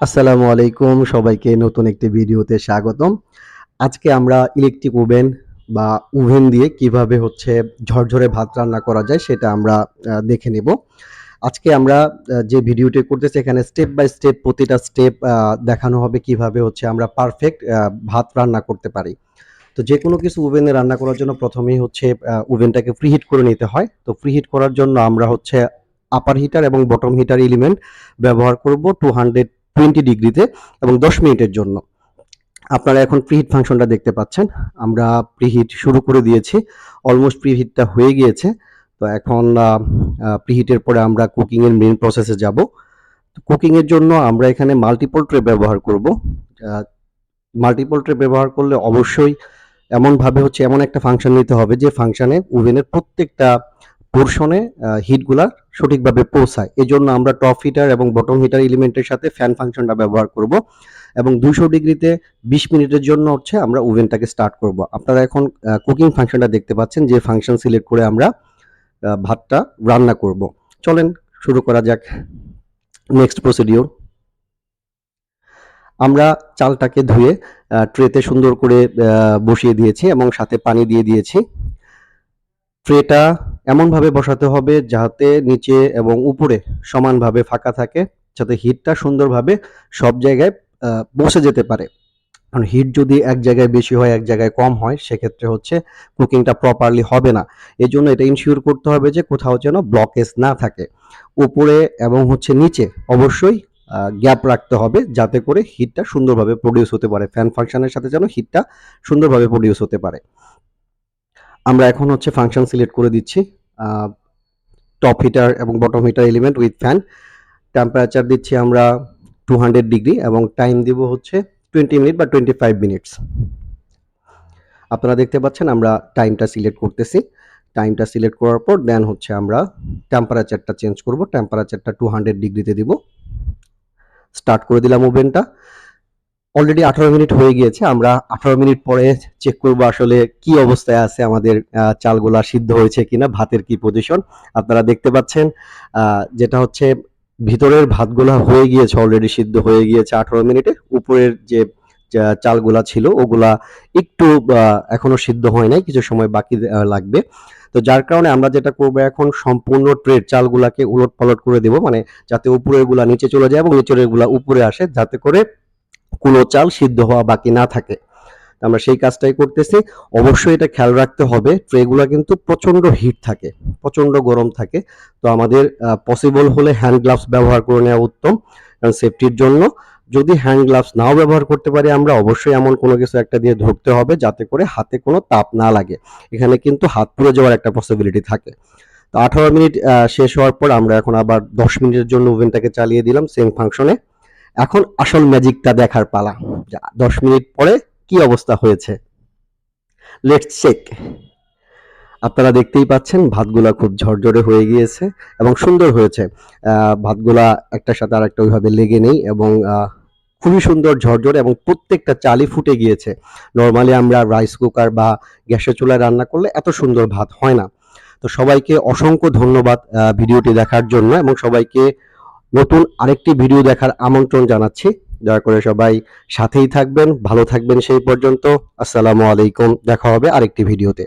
আসসালামু আলাইকুম, সবাইকে নতুন একটি ভিডিওতে স্বাগতম। আজকে আমরা ইলেকট্রিক ওভেন বা ওভেন দিয়ে কিভাবে ঝরঝরে ভাত রান্না করা যায় সেটা আমরা দেখে নেব। আজকে আমরা যে ভিডিওটি করতেছি এখানে স্টেপ বাই স্টেপ প্রতিটা স্টেপ দেখানো হবে কিভাবে আমরা পারফেক্ট ভাত রান্না করতে পারি। তো যেকোনো কিছু ওভেনে রান্না করার জন্য প্রথমেই ওভেনটাকে প্রিহিট করে নিতে হয়। তো প্রিহিট করার জন্য আমরা আপার হিটার এবং বটম হিটার এলিমেন্ট ব্যবহার করব 220 ডিগ্রিতে এবং 10 মিনিটের জন্য। আপনারা এখন প্রিহিট ফাংশনটা দেখতে পাচ্ছেন। আমরা প্রিহিট শুরু করে দিয়েছি। অলমোস্ট প্রিহিটটা হয়ে গিয়েছে। তো এখন প্রিহিটের পরে আমরা কুকিং এর মেইন প্রসেসে যাব। কুকিং এর জন্য আমরা এখানে মাল্টিপল ট্রে ব্যবহার করব। মাল্টিপল ট্রে ব্যবহার করলে অবশ্যই এমন একটা ফাংশন নিতে হবে যে ফাংশনে ওভেনের প্রত্যেকটা পোর্শনে হিটগুলা সঠিকভাবে পৌঁছায়। এজন্য আমরা টপ হিটার এবং বটম হিটার এলিমেন্টের সাথে ফ্যান ফাংশনটা ব্যবহার করব এবং 200 ডিগ্রিতে 20 মিনিটের জন্য আমরা ওভেনটাকে স্টার্ট করব। আপনারা এখন কুকিং ফাংশনটা দেখতে পাচ্ছেন যে ফাংশন সিলেক্ট করে আমরা ভাতটা রান্না করব। চলেন শুরু করা যাক নেক্সট প্রসিডিওর। আমরা চালটাকে ধুয়ে ট্রেতে সুন্দর করে বসিয়ে দিয়েছি এবং সাথে পানি দিয়ে দিয়েছি। ট্রেটা এমনভাবে বসাতে হবে যাতে নিচে এবং উপরে সমানভাবে ফাঁকা থাকে, যাতে হিটটা সুন্দরভাবে সব জায়গায় পৌঁছে যেতে পারে। কারণ হিট যদি এক জায়গায় বেশি হয় এক জায়গায় কম হয় সেক্ষেত্রে কুকিংটা প্রপারলি হবে না। এজন্য এটা ইনশিওর করতে হবে যে কোথাও যেন ব্লকেজ না থাকে। উপরে এবং নিচে অবশ্যই গ্যাপ রাখতে হবে যাতে করে হিটটা সুন্দরভাবে প্রডিউস হতে পারে। ফ্যান ফাংশনের সাথে যেন হিটটা সুন্দরভাবে প্রডিউস হতে পারে। আমরা এখন ফাংশন সিলেক্ট করে দিচ্ছি। টপ হিটার এবং bottom heater element with fan. Temperature দিচ্ছি আমরা 200 ডিগ্রি এবং টাইম দিব 20 মিনিট বা 25 মিনিটস। আপনারা দেখতে পাচ্ছেন আমরা টাইমটা সিলেক্ট করতেছি। টাইমটা সিলেক্ট করার পর দেন আমরা টেম্পারেচারটা চেঞ্জ করব। টেম্পারেচারটা 200 ডিগ্রিতে দিব। স্টার্ট করে দিলাম ওভেনটা। অলরেডি 18 মিনিট হয়ে গিয়েছে। আমরা 18 মিনিট পরে চেক করব আসলে কি অবস্থায় আছে আমাদের চালগুলা সিদ্ধ হয়েছে কিনা, ভাতের কি পজিশন। আপনারা দেখতে পাচ্ছেন যেটা ভিতরের ভাতগুলা হয়ে গিয়েছে, অলরেডি সিদ্ধ হয়ে গিয়েছে 18 মিনিটে। উপরের যে চালগুলা ছিল ওগুলা একটু এখনো সিদ্ধ হয় নাই, কিছু সময় বাকি লাগবে। তো যার কারণে আমরা যেটা করব এখন সম্পূর্ণ ট্রের চালগুলাকে উলট পালট করে দেব, মানে যাতে উপরের গুলা নিচে চলে যায় এবং নিচের গুলা উপরে আসে, যাতে করে কোনো চাল সিদ্ধ হওয়া বাকি না থাকে। আমরা সেই কাজটাই করতেছি। অবশ্যই এটা খেয়াল রাখতে হবে ট্রেগুলা কিন্তু প্রচন্ড হিট থাকে, প্রচন্ড গরম থাকে। তো আমাদের পসিবল হলে হ্যান্ড গ্লাভস ব্যবহার করে নেওয়া উত্তম, কারণ সেফটির জন্য। যদি হ্যান্ড গ্লাভস নাও ব্যবহার করতে পারি আমরা, অবশ্যই এমন কোনো কিছু একটা দিয়ে ধরতে হবে যাতে করে হাতে কোনো তাপ না লাগে। এখানে কিন্তু হাত পুড়ে যাওয়ার একটা পসিবিলিটি থাকে। তো 18 মিনিট শেষ হওয়ার পর আমরা এখন আবার 10 মিনিটের জন্য ওভেনটাকে চালিয়ে দিলাম সেম ফাংশনে। এখন আসল ম্যাজিকটা দেখার পালা, 10 মিনিট পরে কি অবস্থা হয়েছে। Let's check. আপনারা দেখতেই পাচ্ছেন ভাতগুলা খুব ঝরঝরে হয়ে গিয়েছে এবং সুন্দর হয়েছে। ভাতগুলা একটার সাথে আরেকটা ওইভাবে লেগে নেই এবং খুবই সুন্দর ঝরঝরে এবং প্রত্যেকটা চালই ফুটে গিয়েছে। নর্মালি আমরা রাইস কুকার বা গ্যাসের চুলায় রান্না করলে এত সুন্দর ভাত হয় না। তো সবাইকে অসংখ্য ধন্যবাদ ভিডিওটি দেখার জন্য এবং সবাইকে নতুন আরেকটি ভিডিও দেখার আমন্ত্রণ জানাচ্ছি। দয়া করে সবাই সাথেই থাকবেন, ভালো থাকবেন সেই পর্যন্ত। আসসালামু আলাইকুম, দেখা হবে আরেকটি ভিডিওতে।